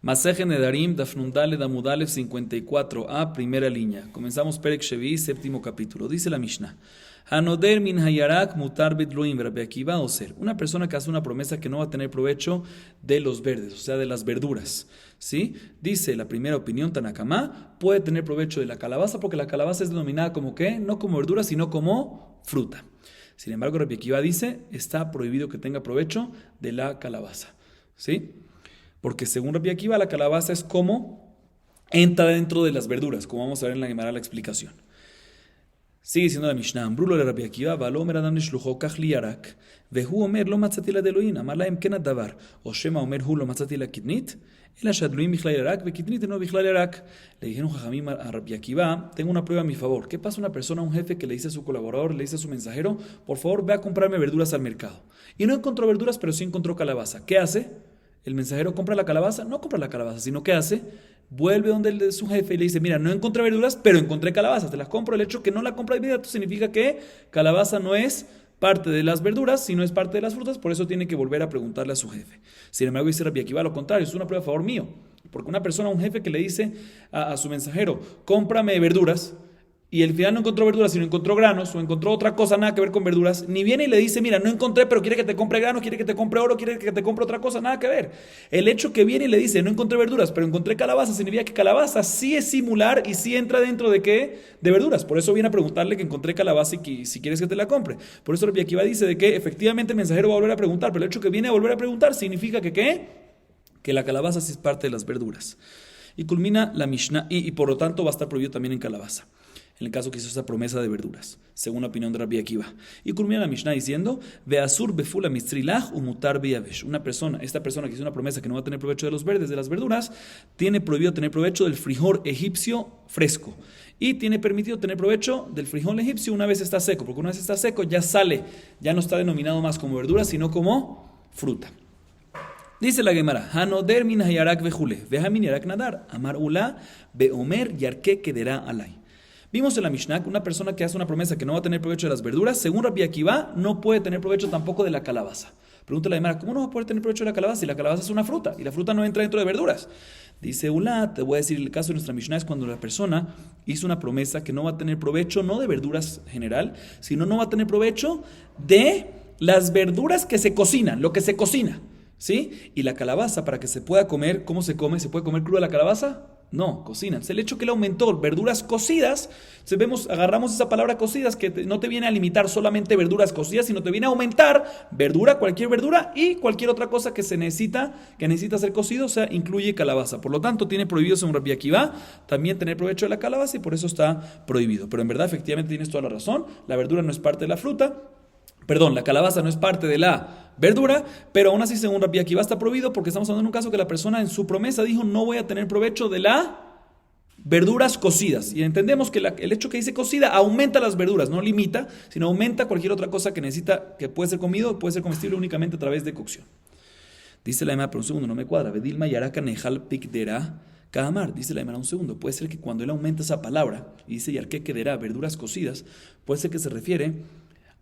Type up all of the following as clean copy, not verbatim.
Maseje Nedarim, Dafnundale, Damudalev 54a, primera línea. Comenzamos Perek Shevi, séptimo capítulo. Dice la Mishnah. Hanoder min hayarak mutar bedluim Rabbi Akiva oser. Una persona que hace una promesa que no va a tener provecho de los verdes, o sea, de las verduras. ¿Sí? Dice la primera opinión, Tanakama, puede tener provecho de la calabaza porque la calabaza es denominada como ¿qué? No como verdura, sino como fruta. Sin embargo, Rabbi Akiva dice, está prohibido que tenga provecho de la calabaza. ¿Sí? Porque según Rabbi Akiva, la calabaza es como entra dentro de las verduras, como vamos a ver en la Gemara la explicación. Sigue diciendo la Mishnah, Ambrulo le Rabbi Akiva, Valomer Adam Nishlucho Kach li Yarak, Vehu Omer lo matzati la Deloin, Amar lahem kenat davar, o Shema Omer hu lo matzati la Kidnit, el Ashadluim bichlal Yarak, ve Kidnit no bichlal Yarak. Le dijeron Jajamim a Rabbi Akiva, tengo una prueba a mi favor. ¿Qué pasa una persona, un jefe que le dice a su colaborador, le dice a su mensajero, por favor ve a comprarme verduras al mercado? Y no encontró verduras, pero sí encontró calabaza. ¿Qué hace? El mensajero compra la calabaza, no compra la calabaza, sino ¿qué hace? Vuelve donde su jefe y le dice, mira, no encontré verduras, pero encontré calabazas, te las compro. El hecho que no la compra de inmediato significa que calabaza no es parte de las verduras, sino es parte de las frutas, por eso tiene que volver a preguntarle a su jefe. Sin embargo, dice Rabbi Akiva, lo contrario, es una prueba a favor mío, porque una persona, un jefe que le dice a su mensajero, cómprame verduras, y el final no encontró verduras, sino encontró granos, o encontró otra cosa, nada que ver con verduras, ni viene y le dice, mira, no encontré, pero quiere que te compre granos, quiere que te compre oro, quiere que te compre otra cosa, nada que ver. El hecho que viene y le dice, no encontré verduras, pero encontré calabaza, significa que calabaza sí es similar y sí entra dentro de ¿qué? De verduras. Por eso viene a preguntarle que encontré calabaza y que, si quieres que te la compre. Por eso Rabbi Akiva dice de que efectivamente el mensajero va a volver a preguntar, pero el hecho que viene a volver a preguntar significa que ¿qué? Que la calabaza sí es parte de las verduras. Y culmina la Mishnah, y por lo tanto va a estar prohibido también en calabaza, en el caso que hizo esa promesa de verduras, según la opinión de Rabbi Akiva. Y culmina la Mishnah diciendo, Veasur befula mistrilach umutar beyavesh. Esta persona que hizo una promesa que no va a tener provecho de los verdes, de las verduras, tiene prohibido tener provecho del frijol egipcio fresco. Y tiene permitido tener provecho del frijol egipcio una vez está seco, porque una vez está seco ya sale, ya no está denominado más como verdura, sino como fruta. Dice la Gemara, Hanoder min hayarak vejule, vejamin yarak nadar, amar ula, beomer yarke quedará alay. Vimos en la Mishnah que una persona que hace una promesa que no va a tener provecho de las verduras, según Rabbi Akiva, no puede tener provecho tampoco de la calabaza. Pregunta la Gemara, ¿cómo no va a poder tener provecho de la calabaza si la calabaza es una fruta y la fruta no entra dentro de verduras? Dice Ula, te voy a decir, el caso de nuestra Mishnah es cuando la persona hizo una promesa que no va a tener provecho, no de verduras en general, sino no va a tener provecho de las verduras que se cocinan, lo que se cocina, ¿sí? Y la calabaza, para que se pueda comer, ¿cómo se come? ¿Se puede comer cruda la calabaza? No, cocinan. El hecho que él aumentó verduras cocidas, agarramos esa palabra cocidas que no te viene a limitar solamente verduras cocidas, sino te viene a aumentar verdura, cualquier verdura y cualquier otra cosa que necesita ser cocido, o sea, incluye calabaza. Por lo tanto, tiene prohibido según Rabbi Akiva también tener provecho de la calabaza y por eso está prohibido. Pero en verdad, efectivamente, tienes toda la razón. La verdura no es parte de la fruta. Perdón, la calabaza no es parte de la verdura, pero aún así, según Rabbi Akiva, está prohibido porque estamos hablando de un caso que la persona en su promesa dijo no voy a tener provecho de las verduras cocidas. Y entendemos que el hecho que dice cocida aumenta las verduras, no limita, sino aumenta cualquier otra cosa que necesita, que puede ser comido, puede ser comestible únicamente a través de cocción. Dice la Emma, pero un segundo, no me cuadra. Vedilma yaraka nejal pikdera Kahamar, dice la Emma, un segundo. Puede ser que cuando él aumenta esa palabra y dice yarke quedará, verduras cocidas, puede ser que se refiere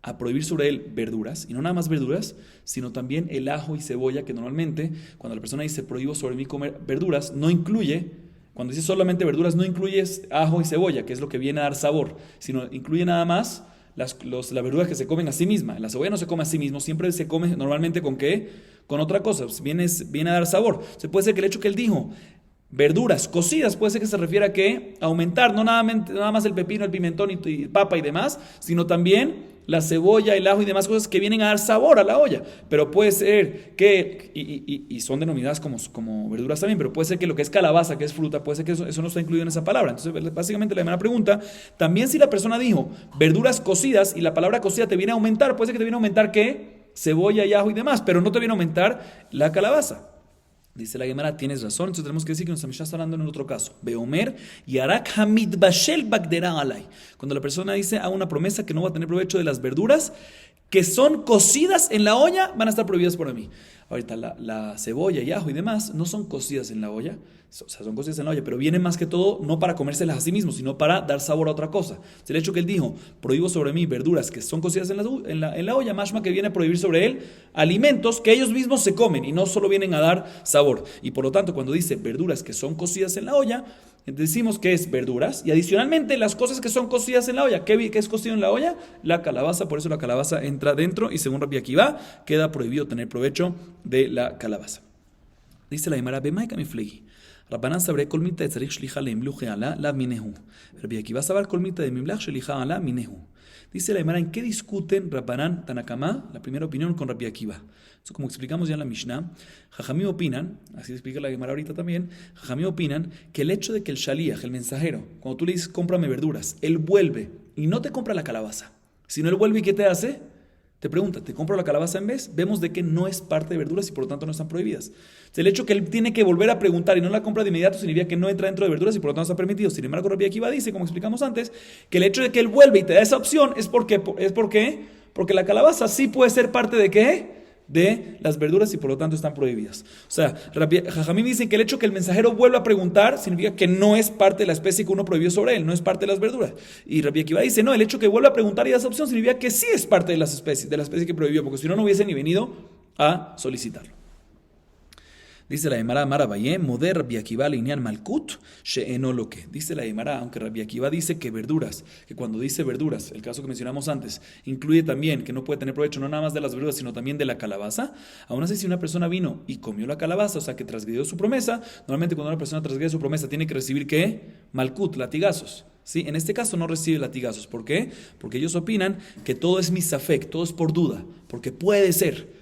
a prohibir sobre él verduras, y no nada más verduras, sino también el ajo y cebolla, que normalmente cuando la persona dice prohíbo sobre mí comer verduras, no incluye, cuando dice solamente verduras, no incluye ajo y cebolla, que es lo que viene a dar sabor, sino incluye nada más las verduras que se comen a sí misma. La cebolla no se come a sí mismo, siempre se come normalmente ¿con qué? Con otra cosa, pues viene a dar sabor. Se puede ser que el hecho que él dijo verduras cocidas puede ser que se refiera a que aumentar no nada más el pepino, el pimentón y papa y demás, sino también la cebolla, el ajo y demás cosas que vienen a dar sabor a la olla. Pero puede ser que, y son denominadas como verduras también, pero puede ser que lo que es calabaza, que es fruta, puede ser que eso no está incluido en esa palabra. Entonces, básicamente la primera pregunta, también si la persona dijo verduras cocidas y la palabra cocida te viene a aumentar, puede ser que te viene a aumentar ¿qué? Cebolla y ajo y demás, pero no te viene a aumentar la calabaza. Dice la Gemara, tienes razón, entonces tenemos que decir que nuestra Mishnah está hablando en otro caso. Beomer yarak hamid bashel bagdera alay. Cuando la persona dice a una promesa que no va a tener provecho de las verduras que son cocidas en la olla, van a estar prohibidas por mí. Ahorita la cebolla y ajo y demás no son cocidas en la olla, o sea, son cocidas en la olla, pero vienen más que todo no para comérselas a sí mismos, sino para dar sabor a otra cosa. El hecho que él dijo, prohíbo sobre mí verduras que son cocidas en la olla, mashma que viene a prohibir sobre él alimentos que ellos mismos se comen y no solo vienen a dar sabor. sabor. Y por lo tanto, cuando dice verduras que son cocidas en la olla, decimos que es verduras. Y adicionalmente, las cosas que son cocidas en la olla. ¿Qué es cocido en la olla? La calabaza. Por eso la calabaza entra dentro. Y según Rabbi Akiva, queda prohibido tener provecho de la calabaza. Dice la Gemara, Bemaika miflegi. Rabbanan sabre kolmita de tzarich shlicha leimluche ala la minehu. Rabbi Akiva sabar kolmita de mimlach shlicha ala minehu. Dice la Gemara, ¿en qué discuten Rabbanan Tanakama, la primera opinión, con Rabbi Akiva? Eso, como explicamos ya en la Mishnah, Jajamim opinan, así explica la Gemara ahorita también, Jajamim opinan que el hecho de que el shaliach, el mensajero, cuando tú le dices cómprame verduras, él vuelve y no te compra la calabaza, sino él vuelve y ¿qué te hace? Te pregunta, ¿te compro la calabaza en vez? Vemos de que no es parte de verduras y por lo tanto no están prohibidas. El hecho que él tiene que volver a preguntar y no la compra de inmediato significa que no entra dentro de verduras y por lo tanto no está permitido. Sin embargo, Rabbi Akiva dice, como explicamos antes, que el hecho de que él vuelve y te da esa opción es porque la calabaza sí puede ser parte de ¿qué? De las verduras y por lo tanto están prohibidas. O sea, Jajamim dice que el hecho que el mensajero vuelva a preguntar significa que no es parte de la especie que uno prohibió sobre él, no es parte de las verduras. Y Rabbi Akiva dice, no, el hecho que vuelva a preguntar y da esa opción significa que sí es parte de las especies, de la especie que prohibió, porque si no, no hubiese ni venido a solicitarlo. Dice la Gemara, Amar Abaye, Moder Rabbi Akiva leinian malkut she'eno loke. Dice la Gemara, aunque Rabbi Akiva dice que verduras, que cuando dice verduras, el caso que mencionamos antes, incluye también que no puede tener provecho no nada más de las verduras, sino también de la calabaza. Aún así, si una persona vino y comió la calabaza, o sea que transgredió su promesa, normalmente cuando una persona transgrede su promesa tiene que recibir ¿qué? Malkut, latigazos. ¿Sí? En este caso no recibe latigazos. ¿Por qué? Porque ellos opinan que todo es misafek, todo es por duda, porque puede ser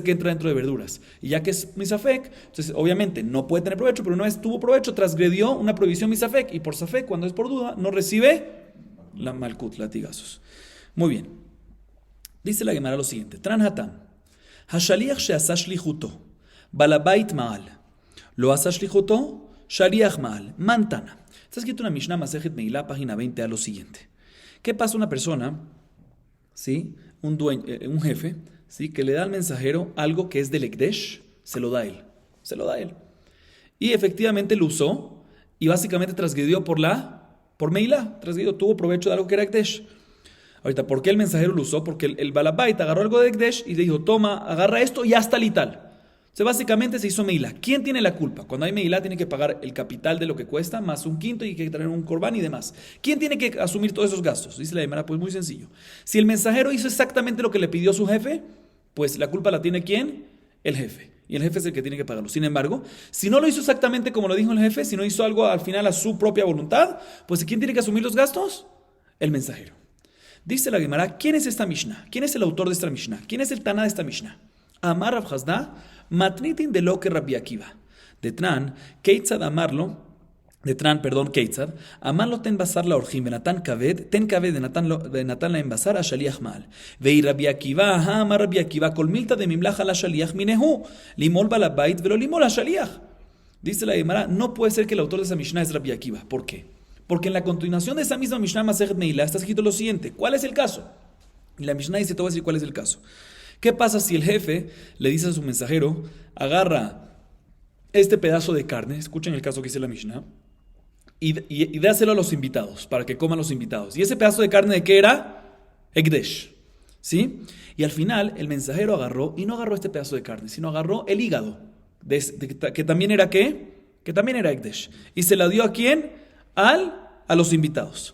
que entre dentro de verduras. Y ya que es misafek, entonces obviamente no puede tener provecho, pero una vez tuvo provecho, transgredió una prohibición misafek, y por safek, cuando es por duda, no recibe la malkut, latigazos. Muy bien. Dice la Gemara lo siguiente. Tran hatam. Hashaliach she'asa shlichuto. Balabait ma'al. Lo asa shlichuto. Shaliach ma'al. Mantana. Está escrito en la Mishnah Masejet Meilá, página 20, a lo siguiente. ¿Qué pasa una persona, ¿sí? Un jefe, ¿sí? Que le da al mensajero algo que es del Ekdesh, se lo da él. Y efectivamente lo usó y básicamente transgredió por Meilá, tuvo provecho de algo que era Ekdesh. Ahorita, ¿por qué el mensajero lo usó? Porque el Balabait agarró algo de Ekdesh y le dijo, toma, agarra esto y hasta y tal. O sea, básicamente se hizo Meilá. ¿Quién tiene la culpa? Cuando hay Meilá tiene que pagar el capital de lo que cuesta, más un quinto y hay que traer un corbán y demás. ¿Quién tiene que asumir todos esos gastos? Dice la Gemara, pues muy sencillo. Si el mensajero hizo exactamente lo que le pidió su jefe, pues la culpa la tiene ¿quién? El jefe. Y el jefe es el que tiene que pagarlo. Sin embargo, si no lo hizo exactamente como lo dijo el jefe, si no hizo algo al final a su propia voluntad, pues ¿quién tiene que asumir los gastos? El mensajero. Dice la Gemara, ¿quién es esta Mishnah? ¿Quién es el autor de esta Mishnah? ¿Quién es el Taná de esta Mishnah? Amar Rav Hasda, matnitin de lo que Rabbi Akiva. Detran, Keitzad amarlo, Keitzad, amarlo ten basar la orjim, benatan kaved de Natan la envasar a shaliach mal. Vei Rabbi Akiva, amar Rabbi Akiva, colmilta de mimlach a la shaliach minehu, limol balabait velo limol a shaliach. Dice la Gemara, no puede ser que el autor de esa Mishnah es Rabbi Akiva. ¿Por qué? Porque en la continuación de esa misma Mishnah Masejet Meilá está escrito lo siguiente. ¿Cuál es el caso? Y la Mishnah dice, te voy a decir cuál es el caso. ¿Qué pasa si el jefe le dice a su mensajero, agarra este pedazo de carne, escuchen el caso que dice la Mishnah, y dáselo a los invitados, para que coman los invitados? ¿Y ese pedazo de carne de qué era? Ekdesh. ¿Sí? Y al final el mensajero agarró, y no agarró este pedazo de carne, sino agarró el hígado, que también era ¿qué? Que también era Ekdesh. ¿Y se la dio a quién? A los invitados.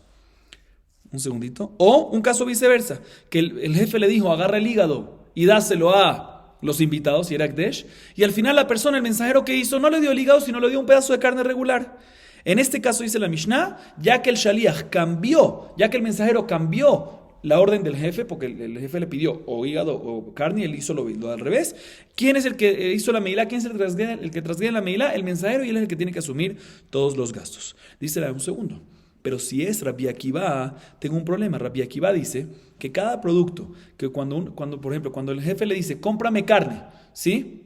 Un segundito. O un caso viceversa, que el jefe le dijo, agarra el hígado y dáselo a los invitados, y era Ekdesh, y al final la persona, el mensajero que hizo, no le dio el hígado, sino le dio un pedazo de carne regular. En este caso dice la Mishnah, ya que el shaliach cambió, ya que el mensajero cambió la orden del jefe, porque el jefe le pidió o hígado o carne y él hizo lo al revés, ¿quién es el que hizo la meilá? ¿Quién es el que transgrede la meilá? El mensajero, y él es el que tiene que asumir todos los gastos. Dice un segundo. Pero si es Rabbi Akiva, tengo un problema. Rabbi Akiva dice que cada producto, que cuando por ejemplo, cuando el jefe le dice, cómprame carne, ¿sí?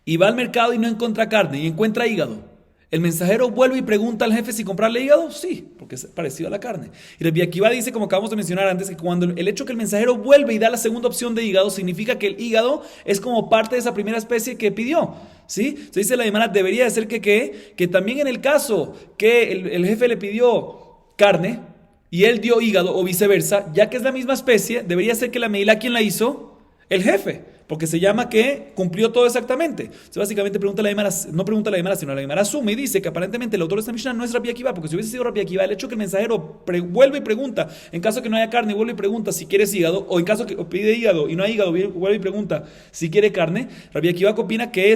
Y va al mercado y no encuentra carne y encuentra hígado, ¿el mensajero vuelve y pregunta al jefe si comprarle hígado? Sí, porque es parecido a la carne. Y Rabbi Akiva dice, como acabamos de mencionar antes, que cuando el hecho que el mensajero vuelve y da la segunda opción de hígado, significa que el hígado es como parte de esa primera especie que pidió. ¿Sí? Entonces dice la Gemara, debería de ser que también en el caso que el jefe le pidió carne y él dio hígado o viceversa, ya que es la misma especie, debería ser que la meilá, ¿quién la hizo? El jefe. porque se llama que cumplió todo exactamente. Entonces, básicamente pregunta la Gemara, no pregunta la Gemara, sino la Gemara asume y dice que aparentemente el autor de esta Mishnah no es Rabbi Akiva, porque si hubiese sido Rabbi Akiva, el hecho que el mensajero vuelve y pregunta, en caso que no haya carne, vuelve y pregunta si quieres hígado, o en caso que pide hígado y no hay hígado, vuelve y pregunta si quiere carne, Rabbi Akiva opina que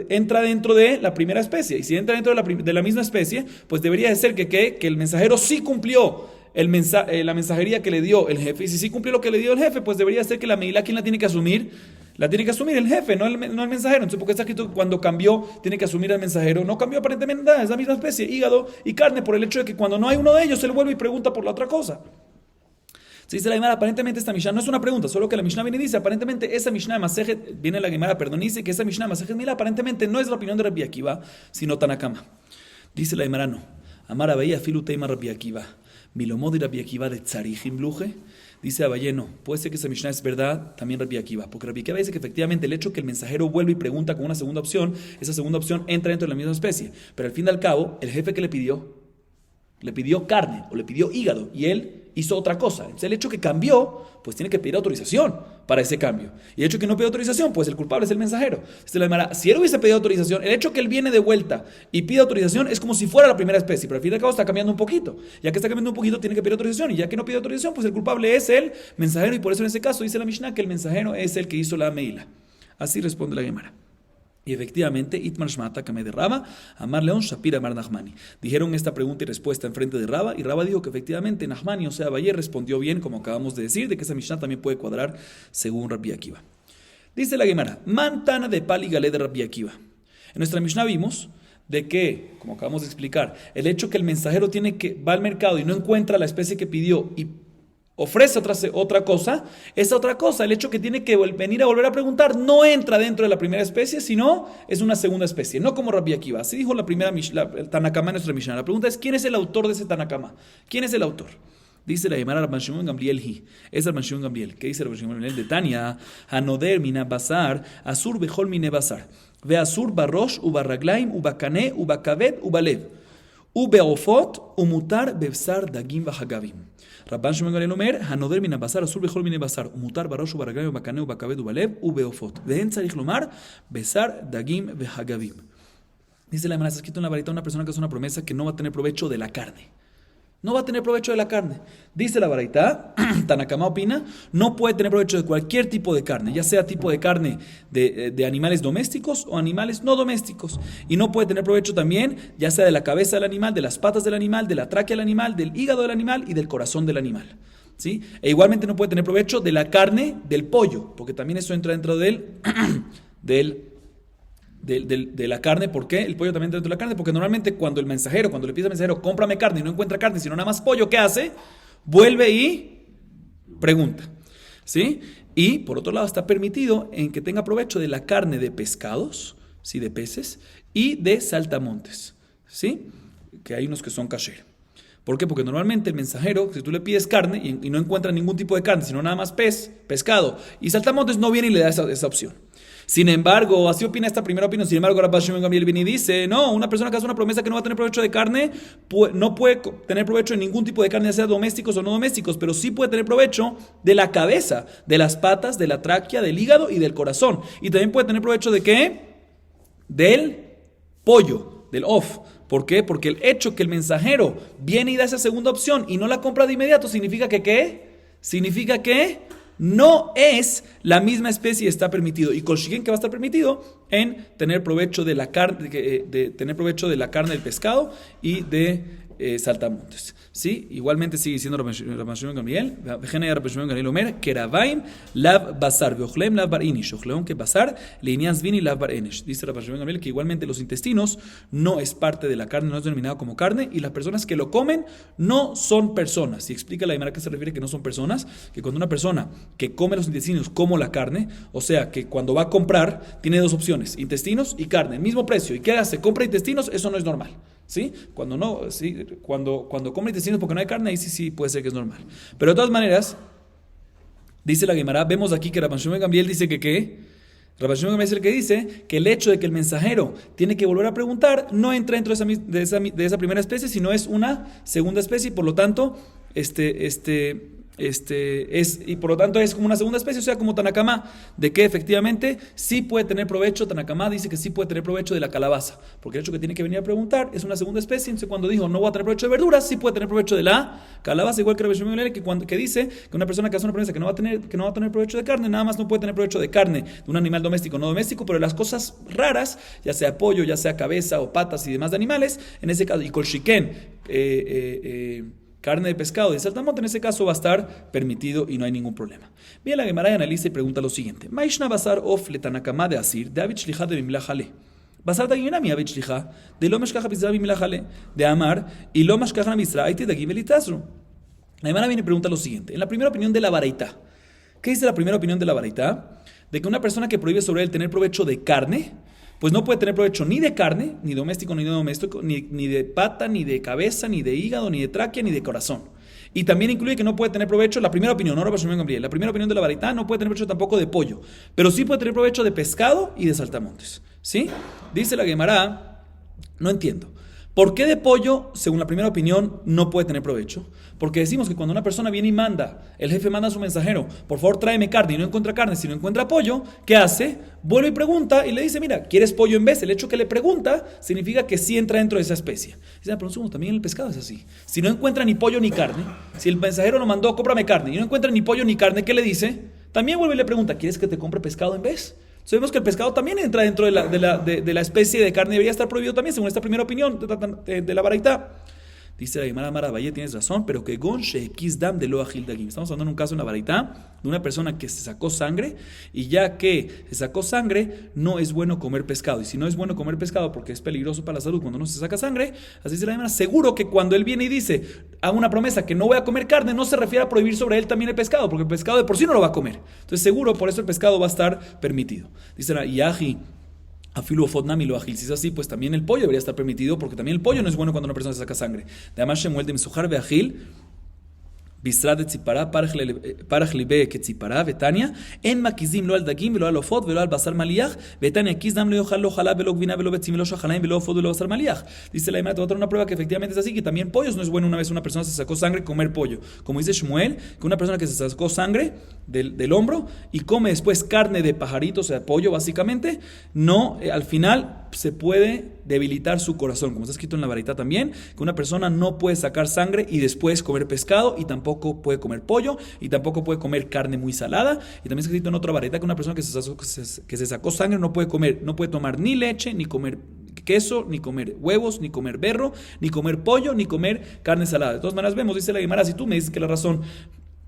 entra dentro de la primera especie, y si entra dentro de la misma especie, pues debería de ser que el mensajero sí cumplió la mensajería que le dio el jefe, y si sí cumplió lo que le dio el jefe, pues debería ser que la Meilá, ¿quién la tiene que asumir? La tiene que asumir el jefe, no el mensajero. Entonces, porque está escrito que cuando cambió, tiene que asumir al mensajero. No cambió aparentemente nada, es la misma especie, hígado y carne, por el hecho de que cuando no hay uno de ellos, se le vuelve y pregunta por la otra cosa. Se dice la Gemara, aparentemente esta Mishnah no es una pregunta, solo que la Mishnah viene y dice, aparentemente esa Mishnah de Masejet, viene la Gemara, perdón, y dice que esa Mishnah de Masejet Mila aparentemente no es la opinión de Rabbi Akiva, sino Tanakama. Dice la Gemara, no. Amar Abaye afilu teima Rabbi Akiva. Milomod y Rabbi Akiva de Tzarihim Bluje. Dice Abaye, no, puede ser que esa Mishnah es verdad, también Rabbi Akiva, porque Rabbi Akiva dice que efectivamente el hecho que el mensajero vuelve y pregunta con una segunda opción, esa segunda opción entra dentro de la misma especie, pero al fin y al cabo, el jefe que le pidió carne o le pidió hígado y él hizo otra cosa. Entonces el hecho que cambió, pues tiene que pedir autorización para ese cambio. Y el hecho que no pide autorización, pues el culpable es el mensajero. Si él hubiese pedido autorización, el hecho que él viene de vuelta y pide autorización es como si fuera la primera especie, pero al fin y al cabo está cambiando un poquito. Ya que está cambiando un poquito, tiene que pedir autorización. Y ya que no pide autorización, pues el culpable es el mensajero. Y por eso en ese caso dice la Mishnah que el mensajero es el que hizo la meila. Así responde la Gemara. Y efectivamente, Itmar Shmata Kame de Raba, Amar León, Shapira Amar Nachmani. Dijeron esta pregunta y respuesta en frente de Raba, y Raba dijo que efectivamente Nachmani, o sea, Abaye, respondió bien, como acabamos de decir, de que esa Mishnah también puede cuadrar según Rabbi Akiva. Dice la Gemara, Mantana de Pali Galé de Rabbi Akiva. En nuestra Mishnah vimos de que, como acabamos de explicar, el hecho que el mensajero va al mercado y no encuentra la especie que pidió y ofrece otra cosa, esa otra cosa, el hecho que tiene que venir a volver a preguntar, no entra dentro de la primera especie, sino es una segunda especie, no como Rabbi Akiva. Así dijo la primera el Tanakama en nuestra Mishnah. La pregunta es, ¿quién es el autor de ese Tanakama? ¿Quién es el autor? Dice la Gemara Rabban Shimon Gamliel es Rabban Shimon Gamliel. ¿Qué dice Rabban Shimon Gamliel? De Tania, Hanoder mina basar, asur bechol mine basar, ve asur barosh ubarraglaim ubakane ubakaved ubalev, ubeofot umutar bebsar dagim vahagavim. Rabban Shimon Gamliel Omer, Hanoder min basar, asur bechol mine basar, umutar barosh ubarraglaim ubakane ubakaved ubalev, ubeofot. Ve'en tzarich lomar, besar dagim vehagavim. Dice la Gemara, está escrito en la varita una persona que hace una promesa que no va a tener provecho de la carne. No va a tener provecho de la carne. Dice la baraita, Tanakama opina, no puede tener provecho de cualquier tipo de carne, ya sea tipo de carne de animales domésticos o animales no domésticos. Y no puede tener provecho también, ya sea de la cabeza del animal, de las patas del animal, de la tráquea del animal, del hígado del animal y del corazón del animal. ¿Sí? E igualmente no puede tener provecho de la carne del pollo, porque también eso entra dentro de la carne. ¿Por qué? El pollo también entra dentro de la carne, porque normalmente cuando le pide al mensajero, cómprame carne y no encuentra carne, sino nada más pollo, ¿qué hace? Vuelve y pregunta. ¿Sí? Y por otro lado está permitido en que tenga provecho de la carne de pescados, ¿sí? De peces, y de saltamontes, ¿sí? Que hay unos que son kasher. ¿Por qué? Porque normalmente el mensajero, si tú le pides carne y no encuentra ningún tipo de carne, sino nada más pescado y saltamontes, no viene y le da esa opción. Sin embargo, así opina esta primera opinión. Sin embargo, Rabban Shimon Gamliel viene y dice, no, una persona que hace una promesa que no va a tener provecho de carne, no puede tener provecho de ningún tipo de carne, ya sea domésticos o no domésticos, pero sí puede tener provecho de la cabeza, de las patas, de la tráquea, del hígado y del corazón. Y también puede tener provecho ¿de qué? Del pollo, del of. ¿Por qué? Porque el hecho que el mensajero viene y da esa segunda opción y no la compra de inmediato, significa que ¿qué? Significa que no es la misma especie y está permitido. Y Kolshigen que va a estar permitido en tener provecho de la carne, tener provecho de la carne del pescado y de saltamontes. ¿Sí? Igualmente sigue diciendo Rabban Shimon Gamliel, Rabban Shimon Gamliel Omer, Keravaim lav basar, veochlem lav bar inish, ochleon que basar, leinias vini lav bar enesh. Dice Rabban Shimon Gamliel que igualmente los intestinos no es parte de la carne, no es denominado como carne, y las personas que lo comen no son personas. Y explica la Gemara que se refiere que no son personas, que cuando una persona que come los intestinos como la carne, o sea que cuando va a comprar tiene dos opciones, intestinos y carne, el mismo precio, y ¿qué hace? Compra intestinos, eso no es normal. ¿Sí? Cuando no, ¿sí? Cuando come intestinos porque no hay carne, ahí sí puede ser que es normal. Pero de todas maneras, dice la Gemara, vemos aquí que Rabban Shimon Gamliel dice que ¿qué? Rabban Shimon Gamliel es el que dice que el hecho de que el mensajero tiene que volver a preguntar no entra dentro de esa primera especie, sino es una segunda especie, y por lo tanto, y por lo tanto es como una segunda especie, o sea, como Tanakama, de que efectivamente sí puede tener provecho. Tanakama dice que sí puede tener provecho de la calabaza, porque el hecho que tiene que venir a preguntar es una segunda especie. Entonces, cuando dijo no voy a tener provecho de verduras, sí puede tener provecho de la calabaza, igual que Rabbi Shimon Ben Gamliel, que dice que una persona que hace una promesa que no va a tener provecho de carne, nada más no puede tener provecho de carne de un animal doméstico o no doméstico, pero las cosas raras, ya sea pollo, ya sea cabeza o patas y demás de animales, en ese caso, y colchiquén, carne de pescado de saltamonte, en ese caso va a estar permitido y no hay ningún problema. Bien, la Gemara analiza y pregunta lo siguiente: Maishna basar of letanakama de asir, de avit shlicha de bimla jale. Basar de mi avit shlicha, de lo meshkaja bizra bimla jale, de amar, y lo meshkaja bizra, aiti de gibelitazru. La Gemara viene y pregunta lo siguiente: en la primera opinión de la Baraitá, ¿qué dice la primera opinión de la Baraitá? De que una persona que prohíbe sobre él tener provecho de carne, pues no puede tener provecho ni de carne, ni doméstico, ni no doméstico, ni de pata, ni de cabeza, ni de hígado, ni de tráquea, ni de corazón. Y también incluye que no puede tener provecho, la primera opinión, no Rabbi Shimon Ben Gamliel, la primera opinión de la Baraitá, no puede tener provecho tampoco de pollo, pero sí puede tener provecho de pescado y de saltamontes. ¿Sí? Dice la Gemara, no entiendo. ¿Por qué de pollo, según la primera opinión, no puede tener provecho? Porque decimos que cuando una persona viene y manda, el jefe manda a su mensajero, por favor tráeme carne, y no encuentra carne, si no encuentra pollo, ¿qué hace? Vuelve y pregunta y le dice, mira, ¿quieres pollo en vez? El hecho que le pregunta significa que sí entra dentro de esa especie. Dice, pero un segundo, también el pescado es así. Si no encuentra ni pollo ni carne, si el mensajero lo mandó, cómprame carne, y no encuentra ni pollo ni carne, ¿qué le dice? También vuelve y le pregunta, ¿quieres que te compre pescado en vez? Sabemos que el pescado también entra dentro de la especie de carne, debería estar prohibido también, según esta primera opinión de la Baraitá. Dice la Gemara Mara Valle, tienes razón, pero que gonche dam de lo agil dagim. Estamos hablando en un caso en la Baraitá de una persona que se sacó sangre, y ya que se sacó sangre, no es bueno comer pescado. Y si no es bueno comer pescado porque es peligroso para la salud cuando no se saca sangre, así dice la Gemara, seguro que cuando él viene y dice, hago una promesa que no voy a comer carne, no se refiere a prohibir sobre él también el pescado, porque el pescado de por sí no lo va a comer. Entonces seguro, por eso el pescado va a estar permitido. Dice la Yahi, afilu fotnami lo agil. Si es así, pues también el pollo debería estar permitido, porque también el pollo no es bueno cuando una persona se saca sangre. De Amar Shemuel de Mesujar ve agil, Bisra de Tzipara, Parach libe que Tzipara, Betania, en Makizim lo al dagim, velo al ofot, velo al basar maliach, Betania Kizdam lo yochal lo jalá, velo gvina, velo betzim, velo shachalaim, velo ofot, velo basar maliach. Dice la Gemara, te voy a traer una prueba que efectivamente es así, que también pollos no es bueno una vez una persona se sacó sangre comer pollo. Como dice Shmuel, que una persona que se sacó sangre del hombro y come después carne de pajarito, o sea, pollo básicamente, no, al final se puede debilitar su corazón, como está escrito en la Baraitá también, que una persona no puede sacar sangre y después comer pescado, y tampoco puede comer pollo, y tampoco puede comer carne muy salada, y también está escrito en otra Baraitá que una persona que se sacó sangre no puede tomar ni leche, ni comer queso, ni comer huevos, ni comer berro, ni comer pollo, ni comer carne salada. De todas maneras vemos, dice la Gemara, si tú me dices que la razón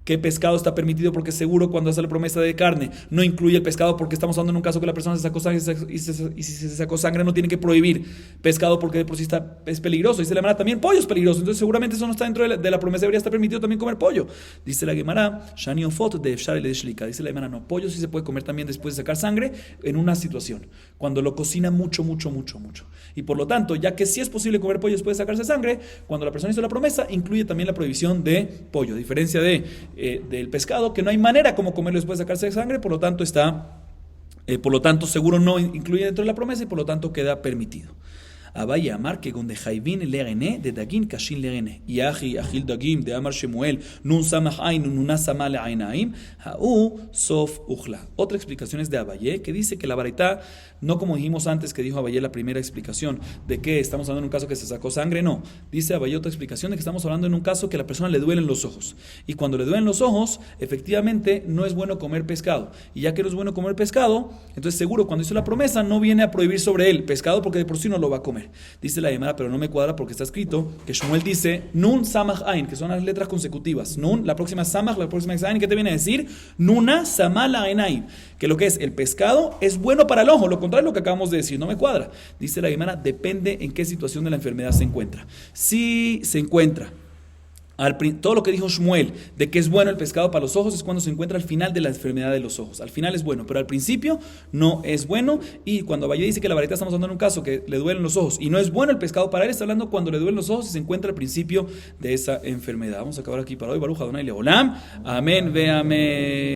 que pescado está permitido, porque seguro cuando hace la promesa de carne no incluye el pescado, porque estamos hablando en un caso que la persona se sacó sangre, y si se sacó sangre no tiene que prohibir pescado porque de por sí es peligroso. Dice la Gemara, también pollo es peligroso, entonces seguramente eso no está dentro de la promesa, debería estar permitido también comer pollo. Dice la Gemara, Shani ofot de Efshar el Shlika. Dice la Gemara, no, pollo sí se puede comer también después de sacar sangre en una situación, cuando lo cocina mucho. Y por lo tanto, ya que sí es posible comer pollo después de sacarse sangre, cuando la persona hizo la promesa, incluye también la prohibición de pollo, a diferencia del pescado, que no hay manera como comerlo después de sacarse sangre, por lo tanto seguro no incluye dentro de la promesa y por lo tanto queda permitido. Abaye Amar que donde Jaivin legené de Dagin Kashin legené. Yahi Achil Dagim de Amar Shemuel Nun Samach Ain Nuna Samal Ainaim Hau Sof Uchla. Otra explicación es de Abaye, que dice que la Baraitá, no como dijimos antes que dijo Abaye la primera explicación de que estamos hablando en un caso que se sacó sangre, no. Dice Abaye otra explicación de que estamos hablando en un caso que a la persona le duelen los ojos. Y cuando le duelen los ojos, efectivamente no es bueno comer pescado. Y ya que no es bueno comer pescado, entonces seguro cuando hizo la promesa no viene a prohibir sobre él pescado porque de por sí no lo va a comer. Dice la Gemara, pero no me cuadra porque está escrito que Shmuel dice Nun Samach Ain, que son las letras consecutivas. Nun, la próxima Samach, la próxima Ain. ¿Qué te viene a decir? Nuna Samal Ainaim, que lo que es el pescado es bueno para el ojo, lo contrario de lo que acabamos de decir, no me cuadra. Dice la Gemara, depende en qué situación de la enfermedad se encuentra. Si se encuentra todo lo que dijo Shmuel de que es bueno el pescado para los ojos es cuando se encuentra al final de la enfermedad de los ojos. Al final es bueno, pero al principio no es bueno. Y cuando Valle dice que la Baraitá, estamos hablando en un caso que le duelen los ojos y no es bueno el pescado para él, está hablando cuando le duelen los ojos y se encuentra al principio de esa enfermedad. Vamos a acabar aquí para hoy. Baruch Adonai Leolam. Amén ve amén.